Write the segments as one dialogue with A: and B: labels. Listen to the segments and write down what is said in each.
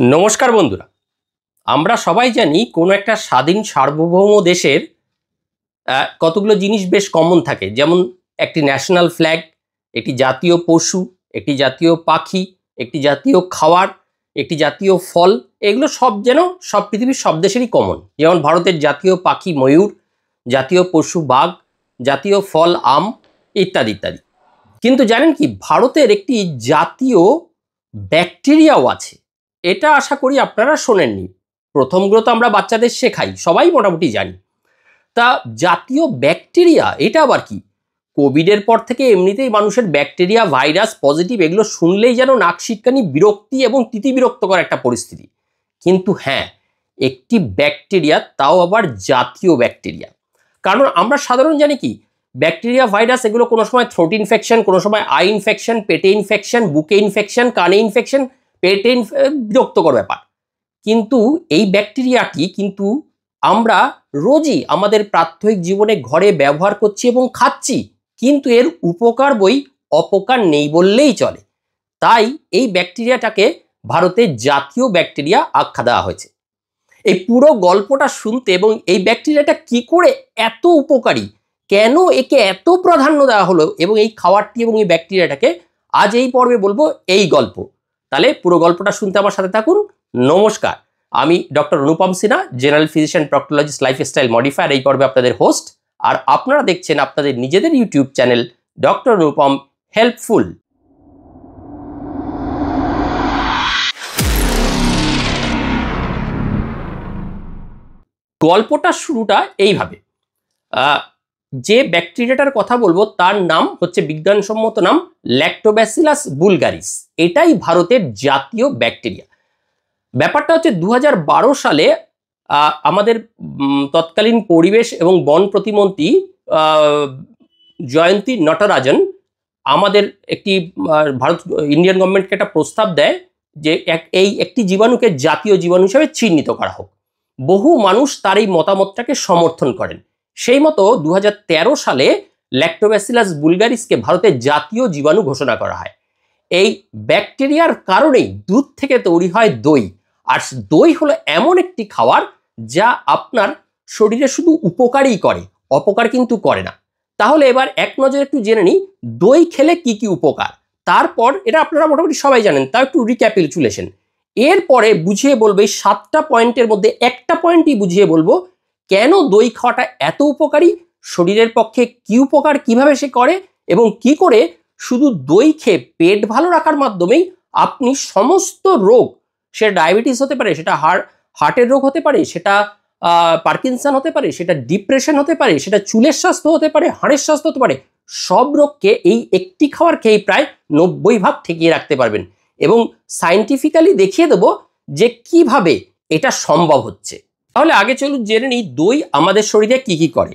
A: নমস্কার বন্ধুরা, আমরা সবাই জানি কোনো একটা স্বাধীন সার্বভৌম দেশের কতগুলো জিনিস বেশ কমন থাকে, যেমন একটি ন্যাশনাল ফ্ল্যাগ, একটি জাতীয় পশু, একটি জাতীয় পাখি, একটি জাতীয় খাবার, একটি জাতীয় ফল। এগুলো সব যেন সব পৃথিবীর সব দেশেরই কমন। যেমন ভারতের জাতীয় পাখি ময়ূর, জাতীয় পশু বাঘ, জাতীয় ফল আম, ইত্যাদি ইত্যাদি। কিন্তু জানেন কি, ভারতের একটি জাতীয় ব্যাকটেরিয়াও আছে। এটা আশা করি আপনারা শোনেননি। প্রথমগুলো তো আমরা বাচ্চাদের শেখাই, সবাই মোটামুটি জানি। তা জাতীয় ব্যাকটেরিয়া এটা আবার কি? কোভিডের পর থেকে এমনিতেই মানুষের ব্যাকটেরিয়া ভাইরাস পজিটিভ এগুলো শুনলেই যেন নাক সিটকানি, বিরক্তি এবং তিতিবিরক্তকর একটা পরিস্থিতি। কিন্তু হ্যাঁ, একটি ব্যাকটেরিয়া, তাও আবার জাতীয় ব্যাকটেরিয়া। কারণ আমরা সাধারণ জানি কি, ব্যাকটেরিয়া ভাইরাস এগুলো কোনো সময় থ্রোট ইনফেকশন, কোনো সময় আই ইনফেকশন, পেটে ইনফেকশন, বুকে ইনফেকশন, কানে ইনফেকশন, পেটে বিরক্তকর ব্যাপার। কিন্তু এই ব্যাকটেরিয়াটি কিন্তু আমরা রোজই আমাদের প্রাত্যহিক জীবনে ঘরে ব্যবহার করছি এবং খাচ্ছি, কিন্তু এর উপকার বই অপকার নেই বললেই চলে। তাই এই ব্যাকটেরিয়াটাকে ভারতের জাতীয় ব্যাকটেরিয়া আখ্যা দেওয়া হয়েছে। এই পুরো গল্পটা শুনতে এবং এই ব্যাকটেরিয়াটা কি করে এত উপকারী, কেন একে এত প্রাধান্য দেওয়া হলো এবং এই খাবারটি এবং এই ব্যাকটেরিয়াটাকে, আজ এই পর্বে বলবো এই গল্প। তাহলে পুরো গল্পটা শুনতে আমার সাথে থাকুন। নমস্কার, আমি doctor Anupam Sinha, general physician, proctologist, lifestyle modifier, এই পর্বে আপনাদের হোস্ট। আর আপনারা দেখছেন আপনাদের নিজেদের YouTube channel doctor Anupam helpful. গল্পটার শুরুটা এইভাবে। যে ব্যাকটেরিয়াটার কথা বলবো তার নাম হচ্ছে, বিজ্ঞানসম্মত নাম, ল্যাক্টোব্যাসিলাস বুলগারিস। এটাই ভারতের জাতীয় ব্যাকটেরিয়া। ব্যাপারটা হচ্ছে 2012 সালে আমাদের তৎকালীন পরিবেশ এবং বন প্রতিমন্ত্রী জয়ন্তী নটরাজন আমাদের একটি ভারত ইন্ডিয়ান গভর্নমেন্টকে একটা প্রস্তাব দেয় যে এই একটি জীবাণুকে জাতীয় জীবাণু হিসেবে চিহ্নিত করা হোক। বহু মানুষ তার এই মতামতটাকে সমর্থন করেন। সেই মতো 2013 সালে ল্যাক্টোব্যাসিলাস বুলগারিসকে ভারতের জাতীয় জীবাণু ঘোষণা করা হয়। এই ব্যাকটেরিয়ার কারণেই দুধ থেকে তৈরি হয় দই। আর দই হলো এমন একটি খাবার যা আপনার শরীরে শুধু উপকারই করে, অপকার কিন্তু করে না। তাহলে এবার এক নজরে একটু জেনে নিই দই খেলে কি কি উপকার। তারপর এটা আপনারা মোটামুটি সবাই জানেন, তাও একটু রিক্যাপিচুলেশন। এরপরে বুঝিয়ে বলবো, এই 7টা পয়েন্টের মধ্যে একটা পয়েন্টই বুঝিয়ে বলবো কেন দই খাওয়াটা এত উপকারী, শরীরের পক্ষে কি উপকার, কিভাবে সে করে, এবং কি করে শুধু দই খেয়ে পেট ভালো রাখার মাধ্যমেই আপনি সমস্ত রোগ, সে ডায়াবেটিস হতে পারে, সেটা হার্টের রোগ হতে পারে, সেটা পার্কিনসন হতে পারে, সেটা ডিপ্রেশন হতে পারে, সেটা চুলের স্বাস্থ্য হতে পারে, হাড়ের স্বাস্থ্য হতে পারে, সব রোগকে এই একটি খাবার খেয়ে প্রায় 90% ঠেকিয়ে রাখতে পারবেন। এবং সায়েন্টিফিক্যালি দেখিয়ে দেবো যে কিভাবে এটা সম্ভব হচ্ছে। তাহলে আগে চলুন জেনে নিই দই আমাদের শরীরে কি কি করে।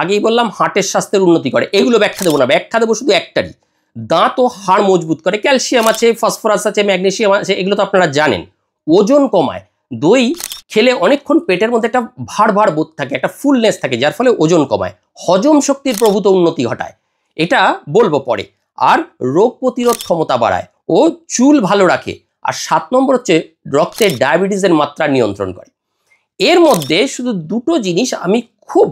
A: আগেই বললাম হার্টের স্বাস্থ্যের উন্নতি করে, এগুলো ব্যাখ্যা দেবো না, ব্যাখ্যা দেবো শুধু একটারই, দাঁত ও হাড় মজবুত করে, ক্যালসিয়াম আছে, ফসফরাস আছে, ম্যাগনেসিয়াম আছে, এগুলো তো আপনারা জানেন। ওজন কমায়, দই খেলে অনেকক্ষণ পেটের মধ্যে একটা ভার ভার বোধ থাকে, একটা ফুলনেস থাকে, যার ফলে ওজন কমায়। হজম শক্তির প্রভূত উন্নতি ঘটায়, এটা বলবো পরে। আর রোগ প্রতিরোধ ক্ষমতা বাড়ায় ও চুল ভালো রাখে। আর 7 নম্বর হচ্ছে রক্তে ডায়াবেটিসের মাত্রা নিয়ন্ত্রণ করে। এর মধ্যে শুধু দুটো জিনিস আমি খুব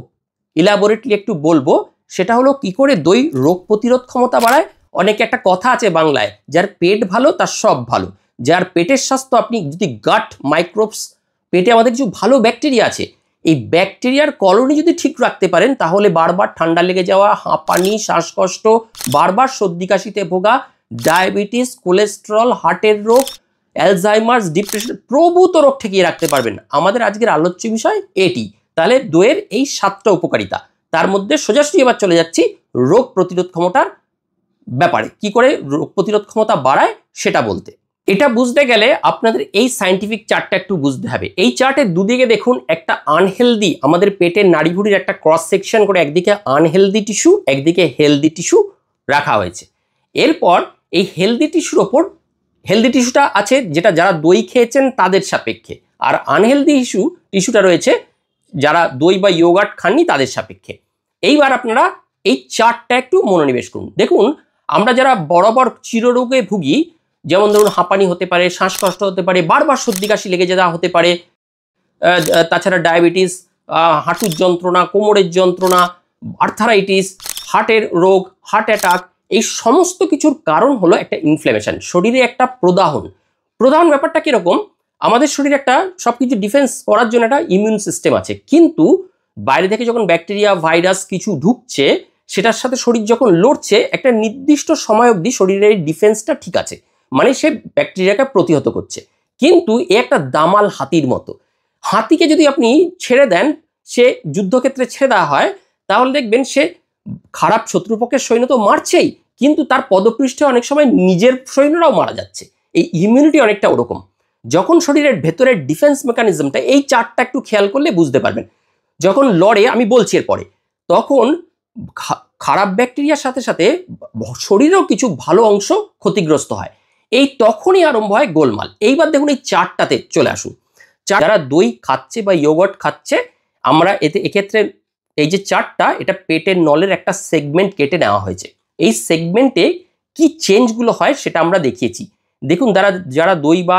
A: ইলাবোরেটলি একটু বলবো, সেটা হলো কি করে দই রোগ প্রতিরোধ ক্ষমতা বাড়ায়। অনেকে একটা কথা আছে বাংলায়, যার পেট ভালো তার সব ভালো। যার পেটের স্বাস্থ্য, আপনি যদি গাট মাইক্রোবস, পেটে আমাদের কিছু ভালো ব্যাকটেরিয়া আছে, এই ব্যাকটেরিয়ার কলোনি যদি ঠিক রাখতে পারেন, তাহলে বারবার ঠান্ডা লেগে যাওয়া, হাঁপানি, শ্বাসকষ্ট, বারবার সর্দি কাশিতে ভোগা, ডায়াবেটিস, কোলেস্টেরল, হার্টের রোগ, অ্যালজাইমার্স, ডিপ্রেশন প্রভূত রোগ ঠেকিয়ে রাখতে পারবেন। আমাদের আজকের আলোচ্য বিষয় এটি। তাহলে দইয়ের এই 7টা উপকারিতা, তার মধ্যে সোজাসুজি এবার চলে যাচ্ছি রোগ প্রতিরোধ ক্ষমতার ব্যাপারে, কি করে রোগ প্রতিরোধ ক্ষমতা বাড়ায় সেটা বলতে। এটা বুঝতে গেলে আপনাদের এই সায়েন্টিফিক চার্টটা একটু বুঝতে হবে। এই চার্টের দুদিকে দেখুন একটা আনহেলদি, আমাদের পেটের নাড়িভুড়ির একটা ক্রস সেকশন করে একদিকে আনহেলদি টিস্যু, একদিকে হেলদি টিস্যু রাখা হয়েছে। এরপর এই হেলদি টিস্যুর ওপর, হেলদি টিস্যুটা আছে যেটা যারা দই খেয়েছেন তাদের সাপেক্ষে, আর আনহেলদি টিস্যুটা রয়েছে যারা দই বা ইয়োগার্ট খাননি তাদের সাপেক্ষে। এইবার আপনারা এই চার্টটা একটু মনোনিবেশ করুন। দেখুন আমরা যারা বরাবর চিররোগে ভুগি, যেমন ধরুন হাঁপানি হতে পারে, শ্বাসকষ্ট হতে পারে, বারবার সর্দি কাশি লেগে যাওয়া হতে পারে, তাছাড়া ডায়াবেটিস, হাঁটুর যন্ত্রণা, কোমরের যন্ত্রণা, আর্থারাইটিস, হার্টের রোগ, হার্ট অ্যাটাক, এই সমস্ত কিছুর কারণ হলো একটা ইনফ্ল্যামেশন, শরীরে একটা প্রদাহন ব্যাপারটা কিরকম, আমাদের শরীরে একটা সবকিছু ডিফেন্স করার জন্য একটা ইমিউন সিস্টেম আছে, কিন্তু বাইরে থেকে যখন ব্যাকটেরিয়া ভাইরাস কিছু ঢুকছে সেটার সাথে শরীর যখন লড়ছে একটা নির্দিষ্ট সময় অবধি শরীরের ডিফেন্সটা ঠিক আছে, মানে সে ব্যাকটেরিয়াকে প্রতিহত করছে। কিন্তু এ একটা দামাল হাতির মতো, হাতিকে যদি আপনি ছেড়ে দেন, সে যুদ্ধক্ষেত্রে ছেড়ে দেওয়া হয়, তাহলে দেখবেন সে খারাপ শত্রুপক্ষের সৈন্য তো মারছেই, কিন্তু তার পদপৃষ্ঠে অনেক সময় নিজের সৈন্যরাও মারা যাচ্ছে। এই ইমিউনিটি অনেকটা ওরকম, যখন শরীরের ভেতরের ডিফেন্স মেকানিজমটা, এই চারটা একটু খেয়াল করলে বুঝতে পারবেন, যখন লড়ে, আমি বলছি এরপরে, তখন খারাপ ব্যাকটেরিয়ার সাথে সাথে শরীরেও কিছু ভালো অংশ ক্ষতিগ্রস্ত হয়, এই তখনই আরম্ভ হয় গোলমাল। এইবার দেখুন এই চারটাতে চলে আসুন, যারা দই খাচ্ছে বা ইয়োগর্ট খাচ্ছে, আমরা এক্ষেত্রে এই যে চারটা, এটা পেটের নলের একটা সেগমেন্ট কেটে নেওয়া হয়েছে, এই সেগমেন্টে কি চেঞ্জগুলো হয় সেটা আমরা দেখিয়েছি। দেখুন যারা দই বা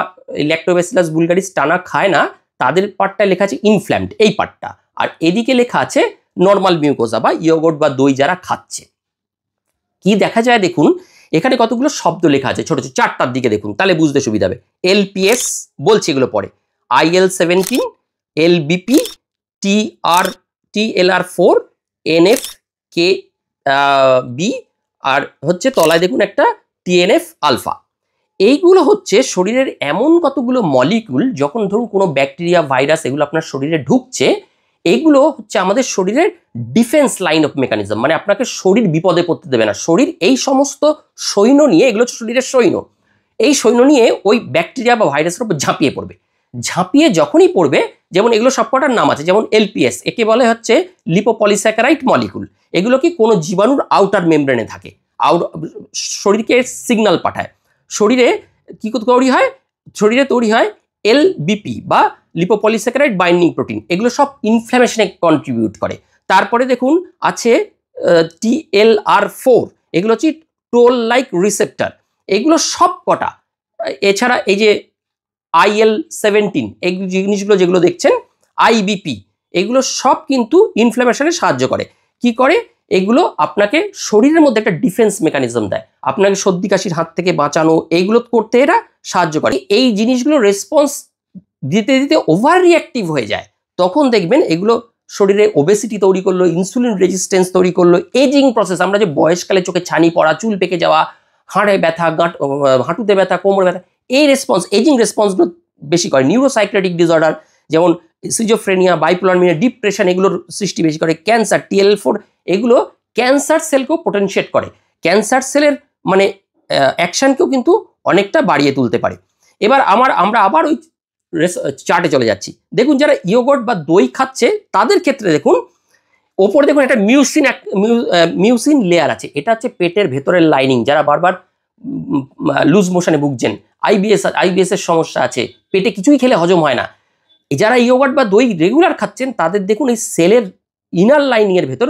A: ল্যাক্টোব্যাসিলাস বুলগারিস টানা খায় না, তাদের পার্টটা লেখা আছে ইনফ্ল্যামড, এই পার্টটা, আর এদিকে লেখা আছে নর্মাল মিউকোজা বা ইয়োগর্ট বা দই যারা খাচ্ছে। কি দেখা যায় দেখুন, এখানে কতগুলো শব্দ লেখা আছে ছোট ছোট, চারটার দিকে দেখুন, তাহলে বুঝতে সুবিধা হবে। এলপিএস বলছে এগুলো পরে, IL-17, LBP, TLR4, NF-kB, আর হচ্ছে তলায় দেখুন একটা TNF আলফা। এইগুলো হচ্ছে শরীরের এমন কতগুলো মলিকিউল, যখন ধরুন কোনো ব্যাকটেরিয়া ভাইরাস এগুলো আপনার শরীরে ঢুকছে, এগুলো হচ্ছে আমাদের শরীরের ডিফেন্স লাইন অফ মেকানিজম, মানে আপনাকে শরীর বিপদে পড়তে দেবে না, শরীর এই সমস্ত সৈন্য নিয়ে, এগুলো হচ্ছে শরীরের সৈন্য, এই সৈন্য নিয়ে ওই ব্যাকটেরিয়া বা ভাইরাসের উপর ঝাঁপিয়ে পড়বে, ঝাঁপিয়ে যখনই পড়বে, যেমন এগুলো সবকটার নাম আছে, যেমন এলপিএস, একে বলে হচ্ছে লিপোপলিস্যাকারাইড মলিকুল, এগুলো কি কোনো জীবাণুর আউটার মেমব্রেনে থাকে, শরীরকে সিগন্যাল পাঠায়, শরীরে কি তৈরি হয়, শরীরে তৈরি হয় LBP বা লিপোপলিস্যাকারাইড বাইন্ডিং প্রোটিন, এগুলো সব ইনফ্ল্যামেশনে কন্ট্রিবিউট করে। তারপরে দেখুন আছে TLR4, এগুলো হচ্ছে টোল লাইক রিসেপ্টর, এগুলো সব কটা, এছাড়া এই যে IL-17, এই জিনিসগুলো যেগুলো দেখছেন, IBP, এগুলো সব কিন্তু ইনফ্ল্যামেশনে সাহায্য করে। কি করে? এগুলো আপনাকে শরীরের মধ্যে একটা ডিফেন্স মেকানিজম দেয়, আপনাকে সর্দি কাশির হাত থেকে বাঁচানো, এইগুলো করতে এরা সাহায্য করে। এই জিনিসগুলো রেসপন্স দিতে দিতে ওভার রিঅ্যাক্টিভ হয়ে যায়, তখন দেখবেন এগুলো শরীরে ওবেসিটি তৈরি করলো, ইনসুলিন রেজিস্ট্যান্স তৈরি করলো, এজিং প্রসেস, আমরা যে বয়সকালে চোখে ছানি পড়া, চুল পেকে যাওয়া, হাড়ে ব্যথা, হাঁটুতে ব্যথা, কোমরে ব্যথা, এই রেসপন্স, এজিং রেসপন্সগুলো বেশি করে। নিউরোসাইক্রেটিক ডিসঅর্ডার যেমন সিজোফ্রেনিয়া, বাইপোলার ম্যানিয়া, ডিপ্রেশন, এগুলোর সৃষ্টি বেশি করে। ক্যান্সার, TLL4, এগুলো ক্যান্সার সেলকেও পোটেনশিয়েট করে, ক্যান্সার সেলের মানে অ্যাকশনকেও কিন্তু অনেকটা বাড়িয়ে তুলতে পারে। এবার আমরা আবার ওই চার্টে চলে যাচ্ছি, দেখুন যারা ইয়োগর্ট বা দই খাচ্ছে তাদের ক্ষেত্রে দেখুন, ওপরে দেখুন একটা মিউসিন লেয়ার আছে, এটা হচ্ছে পেটের ভেতরের লাইনিং, যারা বারবার লুজ মোশনে ভুগছেন, IBS এর সমস্যা আছে, পেটে কিছুই খেলে হজম হয় না, যারা ইয়োগর্ট বা দই রেগুলার খাচ্ছেন তাদের দেখুন এই সেলের ইনার লাইনিং এর ভেতর,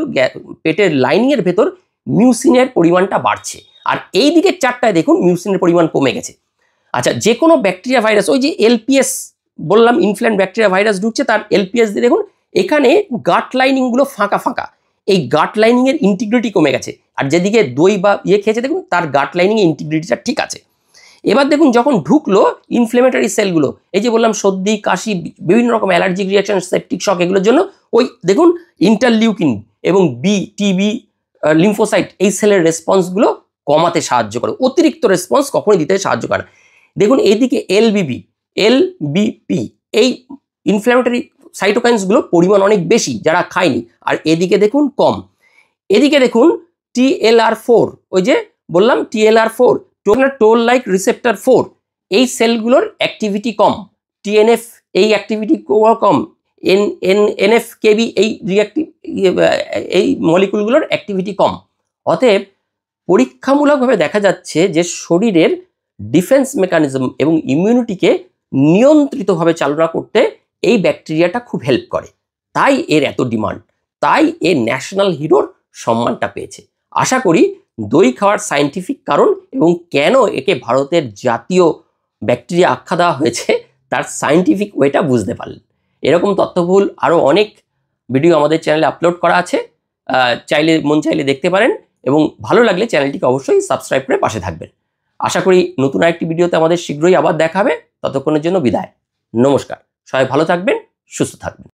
A: পেটের লাইনিং এর ভেতর মিউসিনের পরিমাণটা বাড়ছে, আর এই দিকের চারটায় দেখুন মিউসিনের পরিমাণ কমে গেছে। আচ্ছা, যে কোনো ব্যাকটেরিয়া ভাইরাস, ওই যে LPS বললাম, ইনফ্ল্যামেড ব্যাকটেরিয়া ভাইরাস ঢুকছে, তার LPS দিয়ে দেখুন এখানে গাট লাইনিংগুলো ফাঁকা ফাঁকা, এই গাট লাইনিং এর ইন্টিগ্রিটি কমে গেছে, আর যেদিকে দই বা খেয়েছে দেখুন তার গাট লাইনিং এর ইন্টিগ্রিটিটা ঠিক আছে। এবার দেখুন যখন ঢুকলো ইনফ্লেমেটরি সেলগুলো, এই যে বললাম সর্দি কাশি, বিভিন্ন রকম অ্যালার্জিক রিয়াকশন, সেপটিক শক, এগুলোর জন্য ওই দেখুন ইন্টারলিউকিন এবং TB লিম্ফোসাইট, এই সেলের রেসপন্সগুলো কমাতে সাহায্য করে, অতিরিক্ত রেসপন্স কখনোই দিতে সাহায্য করে না। দেখুন এইদিকে LBP, এই ইনফ্ল্যামেটরি সাইটোকাইন্সগুলো পরিমাণ অনেক বেশি যারা খায়নি, আর এদিকে দেখুন কম। এদিকে দেখুন TLR4, ওই যে বললাম TLR4, টোল লাইক রিসেপ্টর 4, এই সেলগুলোর অ্যাক্টিভিটি কম, TNF এই অ্যাক্টিভিটি কম, NF-kB এই মলিকুলগুলোর অ্যাক্টিভিটি কম। অতএব পরীক্ষামূলকভাবে দেখা যাচ্ছে যে শরীরের ডিফেন্স মেকানিজম এবং ইমিউনিটিকে নিয়ন্ত্রিতভাবে চালনা করতে এই ব্যাকটেরিয়াটা খুব হেল্প করে, তাই এর এত ডিমান্ড, তাই এ ন্যাশনাল হিরোর সম্মানটা পেয়েছে। আশা করি দই খাওয়ার সায়েন্টিফিক কারণ এবং কেন একে ভারতের জাতীয় ব্যাকটেরিয়া আখ্যা দেওয়া হয়েছে তার সায়েন্টিফিক ওয়েটা বুঝতে পারলেন। এরকম তথ্যবহুল আরও অনেক ভিডিও আমাদের চ্যানেলে আপলোড করা আছে, মন চাইলে দেখতে পারেন এবং ভালো লাগলে চ্যানেলটিকে অবশ্যই সাবস্ক্রাইব করে পাশে থাকবেন। আশা করি নতুন আরেকটি ভিডিওতে আমাদের শীঘ্রই আবার দেখা হবে। ততক্ষণের জন্য বিদায়, নমস্কার। সবাই ভালো থাকবেন, সুস্থ থাকবেন।